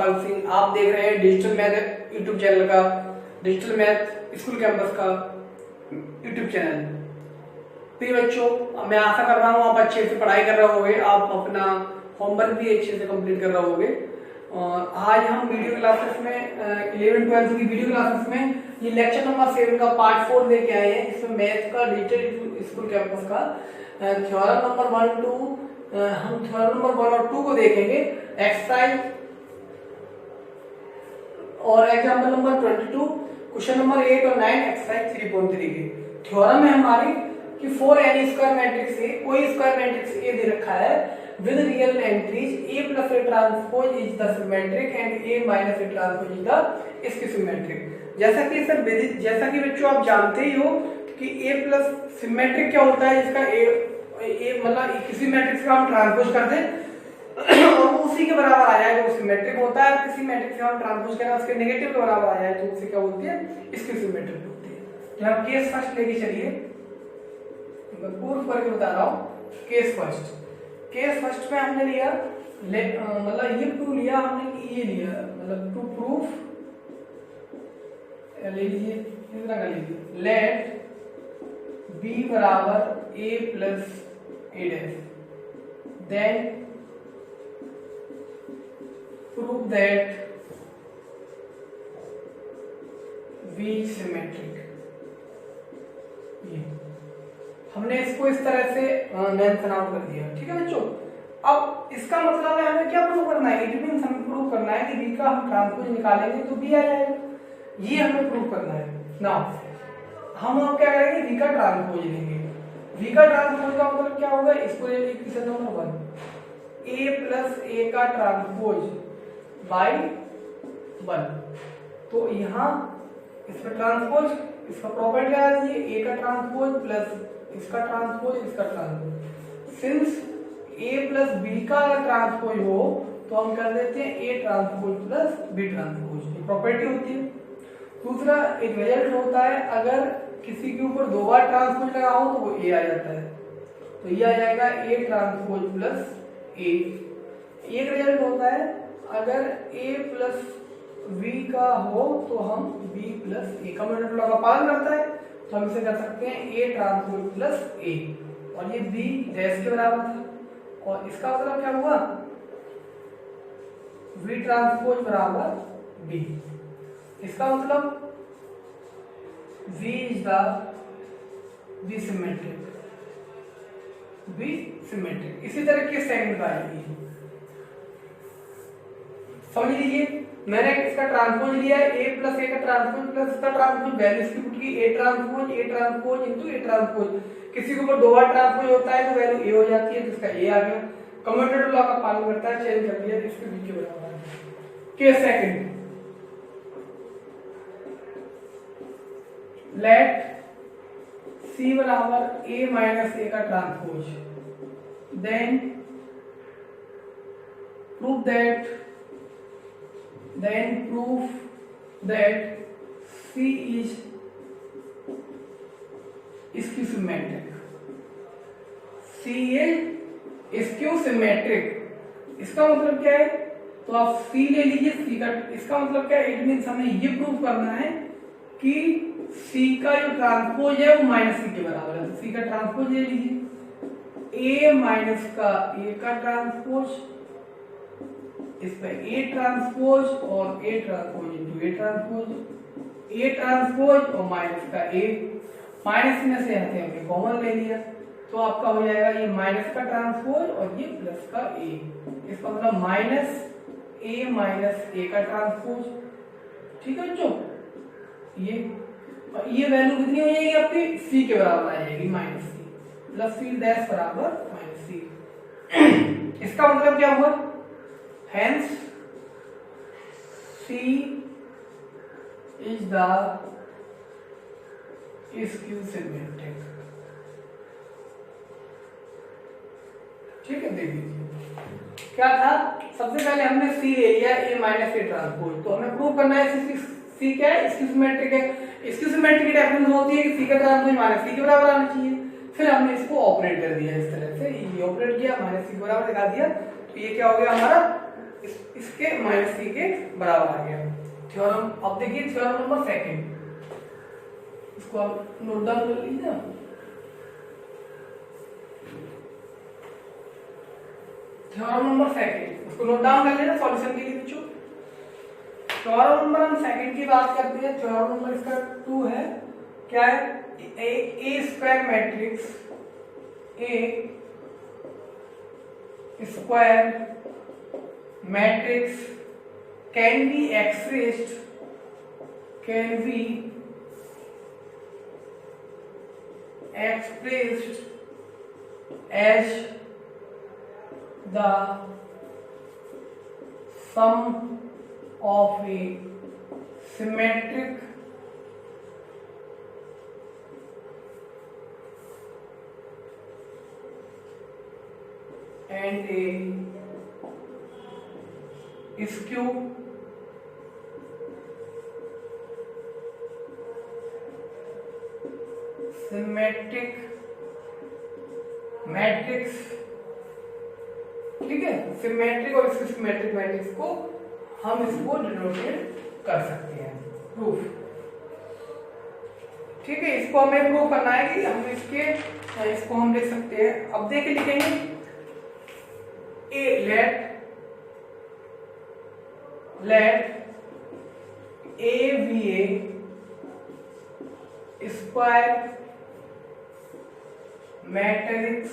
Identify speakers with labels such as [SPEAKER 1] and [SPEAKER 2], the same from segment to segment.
[SPEAKER 1] अमरपाल सिंह। आप देख रहे हैं डिजिटल मैथ यूट्यूब चैनल का, डिजिटल मैथ स्कूल कैंपस का यूट्यूब चैनल। प्रिय बच्चों, मैं आशा कर रहा हूँ आप अच्छे से पढ़ाई कर रहे होंगे, आप अपना होमवर्क भी अच्छे से कंप्लीट कर रहे होंगे। आज हम वीडियो क्लासेस में 11-12 की वीडियो क्लासेस में ये लेक्चर नंबर 7 का पार्ट 4 लेके आए हैं। इसमें मैथ का डिजिटल स्कूल कैंपस का थ्योरम नंबर 1, 2 हम थ्योरम नंबर 1 और 2 को देखेंगे। एक्सरसाइज और एग्जाम्पल नंबर 22, क्वेश्चन नंबर 8 और 9 एक्सरसाइज 3.3 के। थ्योरम है हमारी कि फॉर एनी स्क्वायर मैट्रिक्स ए, कोई स्क्वायर मैट्रिक्स ए दे रखा है with real entries A plus A transpose is the symmetric and A minus A transpose is the इसकी सिमेट्रिक। जैसा कि बच्चों आप जानते ही हो कि ए प्लस सिमेट्रिक क्या होता है, जिसका ए मतलब किसी मैट्रिक्स का हम ट्रांसपोज कर दें और उसी के बराबर आ जाए तो सिमेट्रिक होता है। किसी मैट्रिक्स का हम ट्रांसपोज करें उसके नेगेटिव के बराबर आ जाए तो उसे क्या बोलती है, इसकी सिमेट्रिक होती है। तो हम केस फर्स्ट लेके चलिए, प्रूफ करके बता रहा हूँ। केस फर्स्ट में हमने लिया मतलब ये प्रूफ लिया हमने कि ये लिया मतलब टू प्रूफ ले लीजिए इस तरह का लीजिए, लेट बी बराबर A plus A dash, then prove that B symmetric. ये हमने इसको इस तरह से मेंशन आउट कर दिया, ठीक है बच्चों। अब इसका मतलब है हमें क्या प्रूव करना है, इट मींस हमें प्रूव करना है कि बी का हम ट्रांसपोज निकालेंगे तो बी आ जाएगा, ये हमें प्रूव करना है ना। हम अब क्या करेंगे, बी का ट्रांसपोज लेंगे। बी का ट्रांसपोज का मतलब क्या होगा, इसको ले लीजिए क्वेश्चन नंबर 1, ए प्लस ए का ट्रांसपोज बाय 1। तो यहाँ इसका ट्रांसपोज, इसका प्रॉपर्टी लगा दीजिए, ए का ट्रांसपोज प्लस इसका ट्रांसपोज इसका transpose. Since A plus B का ट्रांसपोज हो तो हम कर देते हैं A transpose plus B transpose, ये प्रॉपर्टी होती है। दूसरा एक रिजल्ट होता है, अगर किसी के ऊपर 2 बार ट्रांसपोज लगा हो तो वो ए आ जाता है, तो ये आ जाएगा ए ट्रांसपोज प्लस ए। एक रिजल्ट होता है, अगर ए प्लस बी का हो तो हम बी प्लस ए का मल्टीप्लाई का पालन करता है तो हम इसे कर सकते हैं ए ट्रांसपोज प्लस ए, और ये बी डैश के बराबर था। और इसका मतलब क्या हुआ, बी ट्रांसपोज बराबर बी। इसका मतलब B is the B symmetric, B symmetric. इसी तरह के सेकंड का आएगी, समझ लीजिए। मैंने इसका ट्रांसपोज लिया है, ए प्लस ए का ट्रांसपोज प्लस इसका ट्रांसपोज, वैल्यू इसकी पुट की A transpose into A transpose. किसी के ऊपर 2 बार ट्रांसपोज होता है तो वैल्यू ए हो जाती है, तो इसका ए आ गया। कम्यूटेटिव लॉ का पालन करता है, चेंज कर दिया, इसके बी के बराबर है। केस सेकंड, लेट सी बराबर ए माइनस ए का transpose, then prove that C is इसकी symmetric. C is skew symmetric. इसका मतलब क्या है, तो आप C ले लीजिए, C का इसका मतलब क्या है, इट मींस हमें ये प्रूव करना है कि C का जो ट्रांसपोज है वो माइनस C के बराबर है। C का ट्रांसपोज ले लीजिए, A माइनस का A का ट्रांसपोज, इस पे ए ट्रांसपोज और A transpose into A transpose और माइनस का ए, माइनस में से हमने कॉमन ले लिया तो आपका हो जाएगा ये माइनस का ट्रांसपोज और ये प्लस का ए। इसका मतलब माइनस ए का ट्रांसपोज, ठीक है बच्चों। ये वैल्यू कितनी हो जाएगी आपकी, सी के बराबर आ जाएगी, minus C plus C dash बराबर माइनस सी। इसका मतलब क्या हुआ, hence C is the skew symmetric, ठीक है। देख लीजिए क्या था, सबसे पहले हमने C ले लिया ए माइनस ए ट्रांसपोज, तो हमें प्रूव करना है C क्या है, इसकी सिमेट्रिक है। इसकी सिमेट्रिक की डेफिनेशन होती है कि C का ट्रांसपोज माइनस C के बराबर आना चाहिए। फिर हमने इसको ऑपरेट कर दिया इस तरह से, ये ऑपरेट किया, माइनस C के बराबर लगा दिया, तो ये क्या हो गया हमारा इसके माइनस सी के बराबर आ गया थ्योरम। अब देखिए थ्योरम नंबर सेकंड, इसको आप नोट डाउन कर लीजिए। थ्योरम नंबर सेकंड, उसको नोट डाउन कर लेना सॉल्यूशन के लिए बच्चों। थ्योरम नंबर हम सेकंड की बात करते हैं। थ्योरम नंबर इसका 2 है। क्या है? A square matrix, a square matrix can be expressed as the sum of a symmetric and a skew symmetric matrix. ठीक है, सिमेट्रिक और इसके सिमेट्रिक मैट्रिक्स को हम इसको डिनोटेट कर सकते हैं प्रूफ। ठीक है, इसको हमें प्रूव करना है कि हम इसको हम लिख सकते हैं। अब देखिए लिखेंगे a let A be a square matrix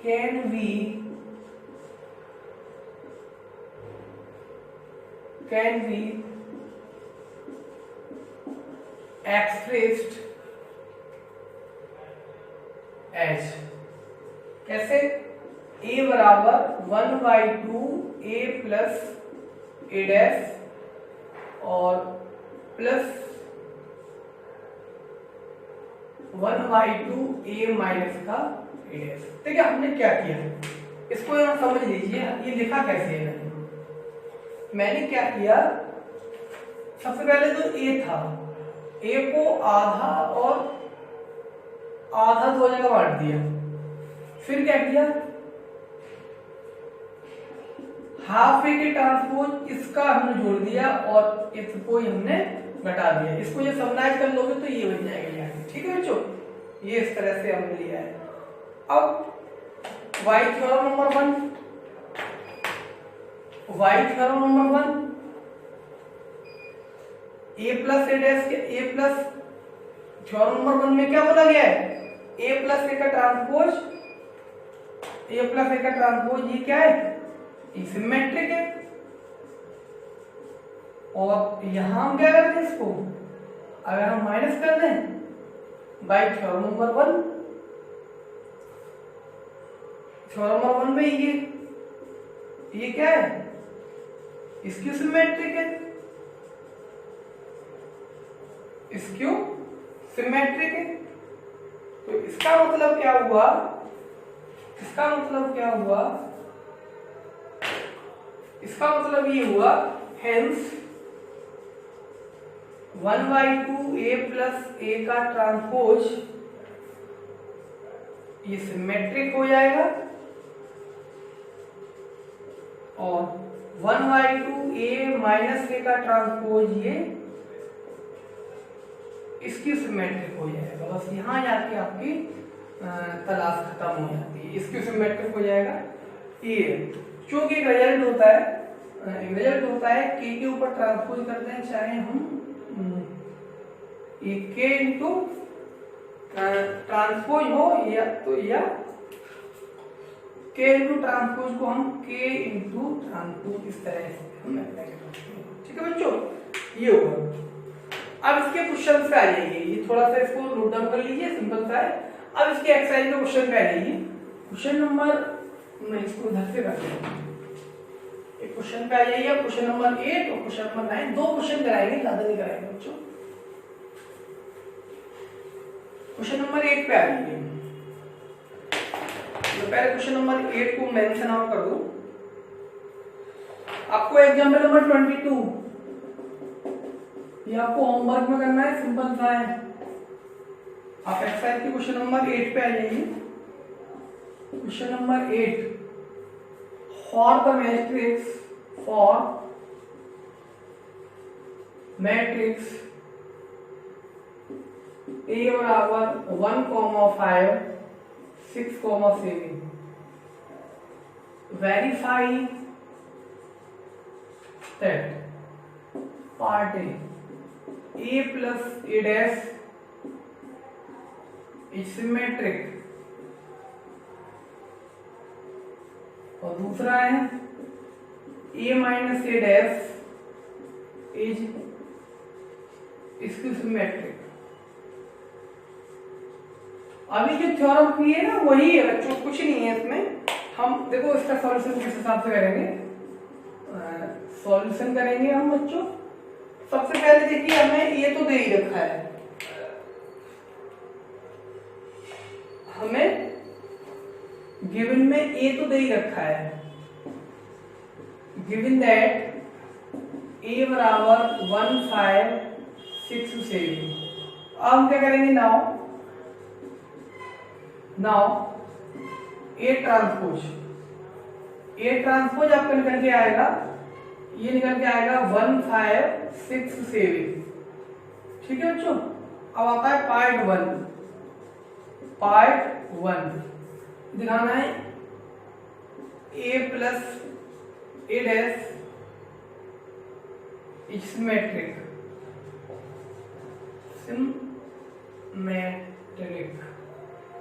[SPEAKER 1] can be expressed as, कैसे? a बराबर 1/2 a प्लस a डैश और प्लस 1/2 a माइनस का a डैश। देखिए हमने क्या किया, इसको यहाँ समझ लीजिए। ये लिखा कैसे है? मैंने क्या किया, सबसे पहले तो a था, a को आधा और आधा 2 जगह बांट दिया। फिर क्या किया, हाफ ए के ट्रांसपोज इसका हमने जोड़ दिया और इसको हमने घटा दिया। इसको ये समराइज कर लोगे तो ये बन जाएगा यहाँ। ठीक है बच्चों, ये इस तरह से हमने लिया है। अब y theorem number 1, a plus a dash के a प्लस थ्योरम नंबर 1 में क्या बोला गया है? a प्लस a का ट्रांसपोज ये क्या है? सिमेट्रिक है। और यहां हम क्या करते हैं, इसको अगर हम माइनस कर दें bye theorem number 1, theorem number 1 में ये क्या है? इसकी सिमेट्रिक है, इसक्यू सिमेट्रिक है। तो इसका मतलब क्या हुआ, इसका मतलब ये हुआ हेंस 1/2 a प्लस a का ट्रांसपोज ये सिमेट्रिक हो जाएगा और 1/2 a माइनस a का ट्रांसपोज ये इसकी सिमेट्रिक हो जाएगा। बस यहां जाके आपकी तलाश खत्म हो जाती है, इसकी सिमेट्रिक हो जाएगा। ये क्योंकि एक रिजल्ट होता है k के ऊपर ट्रांसपोज करते हैं, चाहे हम ये k इंटू ट्रांसपोज हो या k इंटू ट्रांसपोज को हम k इंटू ट्रांसपोज इस तरह से हम अप्लाई करते हैं। ठीक है बच्चों, ये होगा। अब इसके क्वेश्चन पे आ जाइए, ये थोड़ा सा इसको नोट डाउन कर लीजिए, सिंपल सा है। अब इसके एक्सरसाइज के क्वेश्चन पे आ जाइए। क्वेश्चन नंबर, मैं इसको उधर से करते हैं, एक क्वेश्चन पे आ जाइए। क्वेश्चन नंबर 8 और क्वेश्चन नंबर 9, 2 क्वेश्चन कराएंगे, ज्यादा नहीं कराएंगे बच्चों। क्वेश्चन नंबर 8 पे आ जाइए। तो पहले क्वेश्चन नंबर 8 को मेंशन आउट कर दो। आपको एग्जांपल नंबर 22 ये आपको होमवर्क में करना है, सिंपल सा है। आप एक्सरसाइज के क्वेश्चन नंबर 8 पे आ जाइए। Question number 8 for the matrix A बराबर 1,5 6,7 verify that part A plus A dash is symmetric और दूसरा है A minus A dash is symmetric। अभी जो थ्योरम की है ना वही है बच्चों, कुछ नहीं है इसमें। हम देखो इसका सॉल्यूशन किस हिसाब से करेंगे, सॉल्यूशन करेंगे हम बच्चों। सबसे पहले देखिए हमें ये तो दे ही रखा है, हमें गिवन में ए तो दे ही रखा है, गिवन दैट ए बराबर 1 5 6 7। अब हम क्या करेंगे, नाउ ए ट्रांसपोज आपका निकल के आएगा, ये निकल के आएगा 1 5 6 7। ठीक है बच्चों। अब आता है पार्ट वन दिखाना है A plus A dash is symmetric।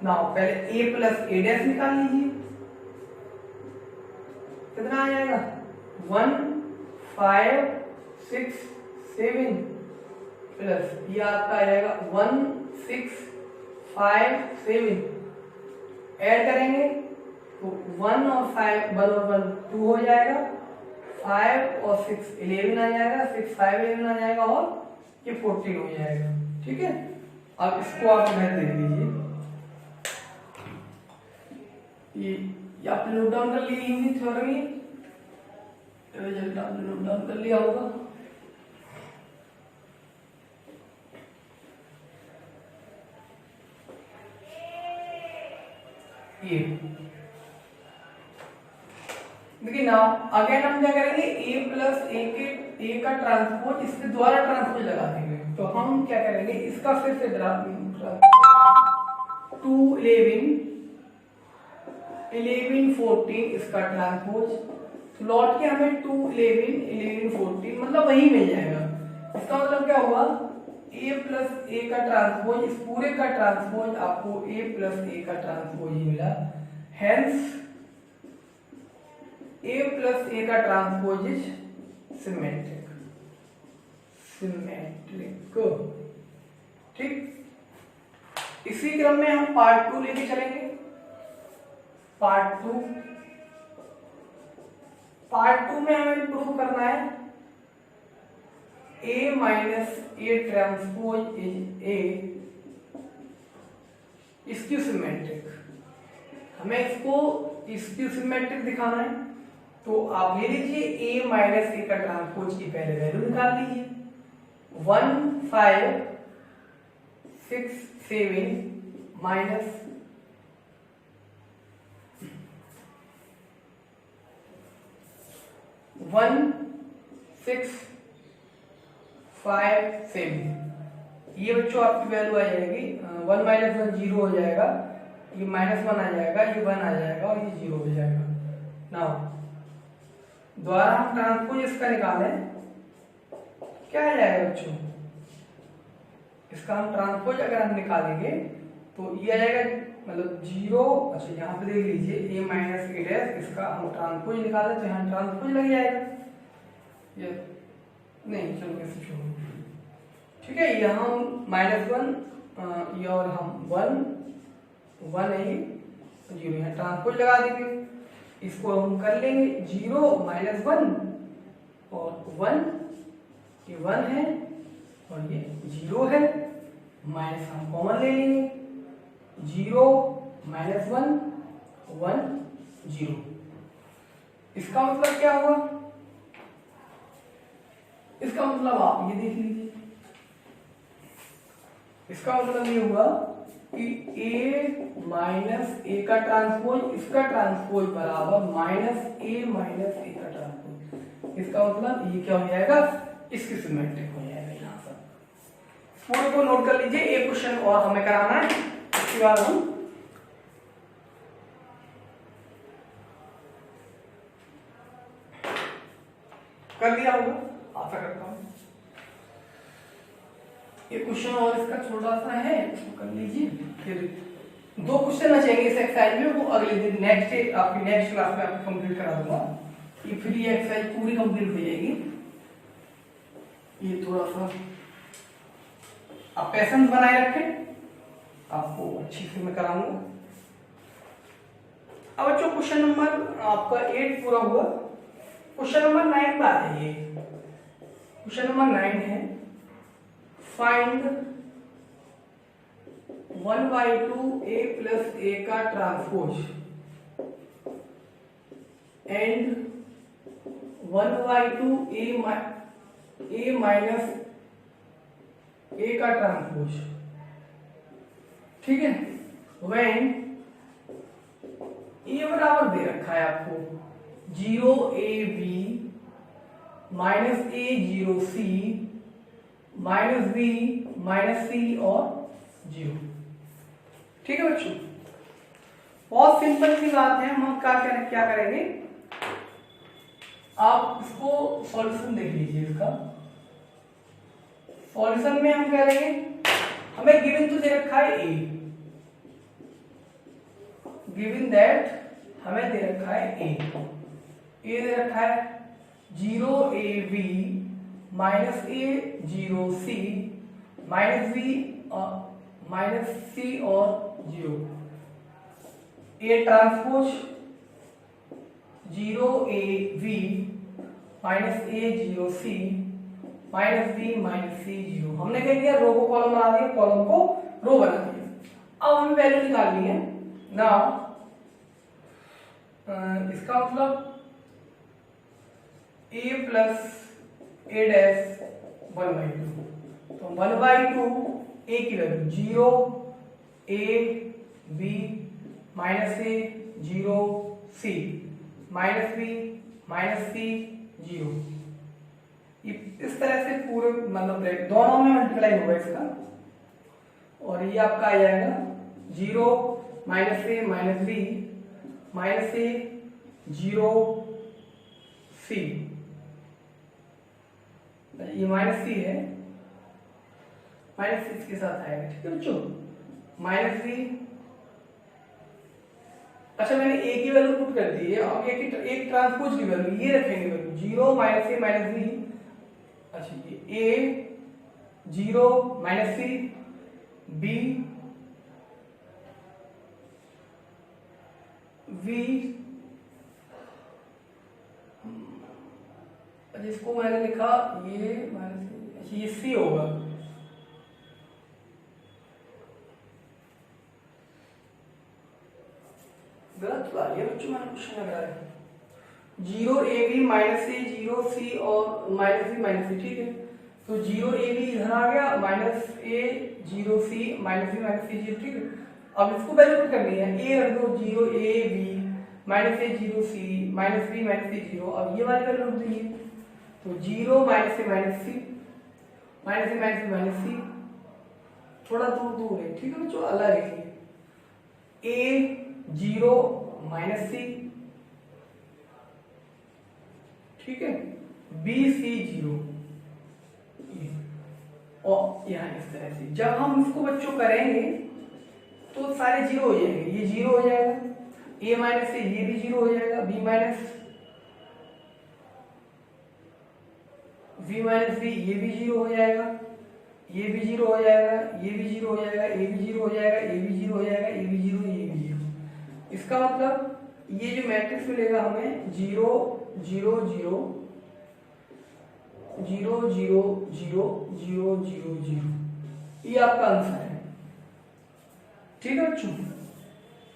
[SPEAKER 1] Now पहले A plus A dash निकाल लीजिए, कितना आ जाएगा 1 5 6 7 प्लस ये आपका आ जाएगा 1 6 5 7। ऐड करेंगे तो 1 और 5 बराबर 2 हो जाएगा, 5 और 6 11 आ जाएगा, 6 5 11 आ जाएगा और ये 14 हो जाएगा। ठीक है। अब इसको आप इधर दे दीजिए, ये आपने नोट डाउन कर ली होगी थ्योरम, रिजल्ट आपने नोट डाउन कर लिया होगा। ये देखिए नाउ अगेन हम क्या करेंगे, A प्लस A का ट्रांसपोज इसके द्वारा ट्रांसपोज लगा देंगे। तो हम क्या करेंगे, इसका फिर से 2 11 14 इसका ट्रांसपोज, तो लौट के हमें 2 11 14 मतलब वही मिल जाएगा। इसका मतलब क्या हुआ, A प्लस A का ट्रांसपोज, इस पूरे का ट्रांसपोज आपको A प्लस A का ट्रांसपोज ही मिला। हेंस A प्लस A का ट्रांसपोज इज सिमेट्रिक। ठीक। इसी क्रम में हम पार्ट 2 लेके चलेंगे। पार्ट 2 में हमें प्रूव करना है A minus A transpose is A skew symmetric. हमें इसको स्क्यू सिमेट्रिक दिखाना है, तो आप ले लीजिए A माइनस A का ट्रांसपोज की पहले वैल्यू निकाल लीजिए, 1 5 6 7 माइनस 1 6 5 7। ये बच्चों आपकी वैल्यू आ जाएगी 1 माइनस 1 0 हो जाएगा, ये -1 आ जाएगा, ये 1 आ जाएगा और ये 0 हो जाएगा। नाउ द्वारा हम ट्रांसपोज इसका निकालें, क्या आ जाएगा बच्चों, इसका हम ट्रांसपोज अगर हम निकालेंगे तो ये आ जाएगा मतलब 0। अच्छा यहाँ पे देख लीजिए A माइनस A डैश, इसका हम ट्रांसपोज निकालें तो यहाँ ट्रांसपोज लग जाएगा, ये नहीं चलो कैसे छोड़ो। ठीक है, यहाँ हम -1 ये और हम 1 है 0, यहाँ ट्रांसपोज लगा देंगे, इसको हम कर लेंगे 0 -1 और 1, ये 1 है और ये 0 है, माइनस हम कॉमन ले लेंगे, 0 -1 1 0। इसका मतलब क्या हुआ, इसका मतलब आप ये देख लीजिए, इसका मतलब ये हुआ कि a माइनस ए का ट्रांसपोज इसका ट्रांसपोज बराबर माइनस ए का ट्रांसपोज। इसका मतलब ये क्या हो जाएगा, इसकी सिमेट्रिक हो जाएगा। यहाँ पर पूरे को नोट कर लीजिए, एक क्वेश्चन और हमें कराना है, उसके बाद हम कर दिया होगा, आशा करता हूं। ये क्वेश्चन और इसका छोटा सा है, इसको कर लीजिए। फिर 2 क्वेश्चन बचेंगे इस एक्सरसाइज में, वो अगले दिन नेक्स्ट आपकी नेक्स्ट क्लास में आपको कंप्लीट करा दूंगा। ये फिर ये एक्सरसाइज पूरी कंप्लीट हो जाएगी। ये थोड़ा सा आप पैसेंस बनाए रखें, आपको अच्छी से मैं कराऊंगा। अब बच्चों क्वेश्चन नंबर आपका 8 पूरा हुआ। क्वेश्चन नंबर 9 पर आ जाइए। क्वेश्चन नंबर 9 है, फाइंड 1/2 a प्लस a का transpose and 1/2 a minus a का ट्रांसपोज। ठीक है, व्हेन a बराबर दे रखा है आपको 0ab minus a 0c minus b minus c और 0। ठीक है बच्चों, बहुत सिंपल सी बात है। हम क्या करेंगे, आप इसको सॉल्यूशन देख लीजिए। इसका सॉल्यूशन में हम क्या करेंगे, हमें गिवन तो दे रखा है a, गिवन दैट हमें दे रखा है a दे रखा है 0ab minus a 0c minus b minus c और 0। a transpose 0ab minus a 0c minus b minus c 0। हमने क्या किया, रो को कॉलम बना दिया, कॉलम को रो बना दिया। अब हमें वैल्यू निकालनी है ना। इसका मतलब a प्लस a डैश 1/2, तो 1/2 a की value 0 a b minus a 0 c minus b minus c 0। इस तरह से पूरे मतलब दोनों में मल्टीप्लाई होगा इसका, और ये आपका आ जाएगा 0 minus a minus b minus a 0 c, ये माइनस c है, माइनस c के साथ आएगा। ठीक है बच्चों, माइनस c। अच्छा, मैंने a की वैल्यू पुट कर दी है, अब एक ट्रांसपोज की वैल्यू ये रखेंगे, value 0 minus a minus b। अच्छा, ये a 0 minus c b v, जिसको मैंने लिखा ये माइनस, ये c होगा। गलत बात है बच्चों, मैंने क्वेश्चन लगा रहा है 0ab माइनस a 0c और माइनस b माइनस c। ठीक है, तो 0ab इधर आ गया, minus a 0c minus b minus c 0। ठीक है, अब इसको वैल्यू पुट करनी है, a रख दो 0ab minus a 0c minus b minus c 0। अब ये वाली वैल्यू रख दीजिए, तो 0 minus a minus c minus a minus b minus c, थोड़ा दूर दूर है। ठीक है बच्चों, अलग लिखिए, a 0 माइनस c, ठीक है, b c 0, और यहाँ इस तरह से जब हम इसको बच्चों करेंगे तो सारे 0 हो जाएंगे, ये 0 हो जाएगा, a माइनस से ये भी 0 हो जाएगा, b minus v minus b ये भी 0 हो जाएगा, ये भी 0 हो जाएगा, ये भी 0 हो जाएगा, ये भी 0 हो जाएगा, ये भी 0 हो जाएगा, ये भी 0, ये भी 0। इसका मतलब ये जो मैट्रिक्स मिलेगा हमें 0 0 0 0 0 0 0 0 0, ये आपका आंसर है। ठीक है बच्चों,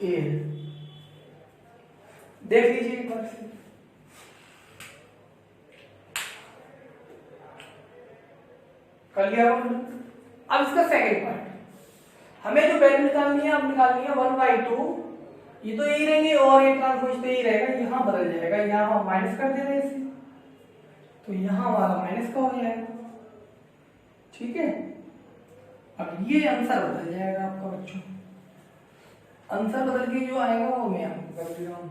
[SPEAKER 1] ए देख लीजिए एक बार से। कर लिया। अब इसका सेकंड पार्ट, हमें जो वैल्यू निकालनी है अब निकालनी है 1/2, ये तो यही रहेंगे और ये ट्रांसपोज तो यही रहेगा, यहाँ बदल जाएगा, यहाँ हम माइनस कर दे रहे हैं इसे, तो यहाँ हमारा माइनस का हो जाएगा। ठीक है, अब ये आंसर बदल जाएगा आपका बच्चों, आंसर बदल के जो आएगा वो मैं आपको कर दे रहा हूँ।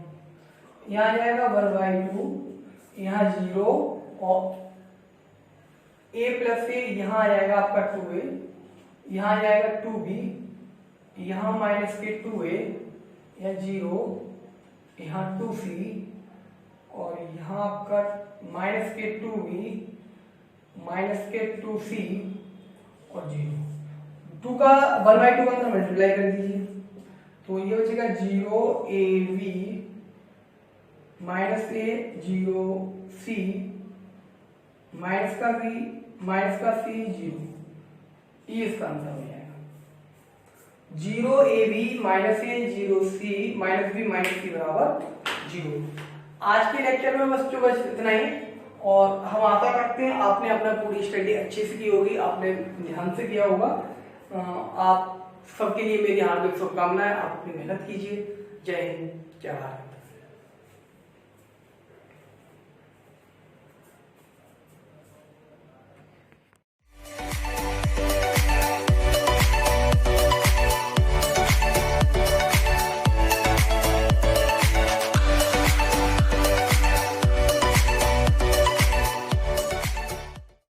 [SPEAKER 1] यहाँ आ जाएगा 1/2, यहाँ 0 और a प्लस a, यहाँ आ जाएगा आपका 2a, यहाँ आ जाएगा 2b, यहाँ माइनस के 2a, यहाँ 0, यहाँ 2c और यहाँ आपका माइनस के 2b, माइनस के 2c और 0। 2 का 1/2 का अंदर मल्टीप्लाई कर दीजिए, तो ये बचेगा 0ab minus a 0c minus का b माइनस का c 0, ये इसका आंसर हो जाएगा। 0ab minus a 0c minus b minus c बराबर 0। आज के लेक्चर में बस इतना ही, और हम आशा करते हैं आपने अपना पूरी स्टडी अच्छे से की होगी, आपने ध्यान से किया होगा। आप सबके लिए मेरी हार्दिक शुभकामनाएं, आप अपनी मेहनत कीजिए। जय हिंद, जय भारत।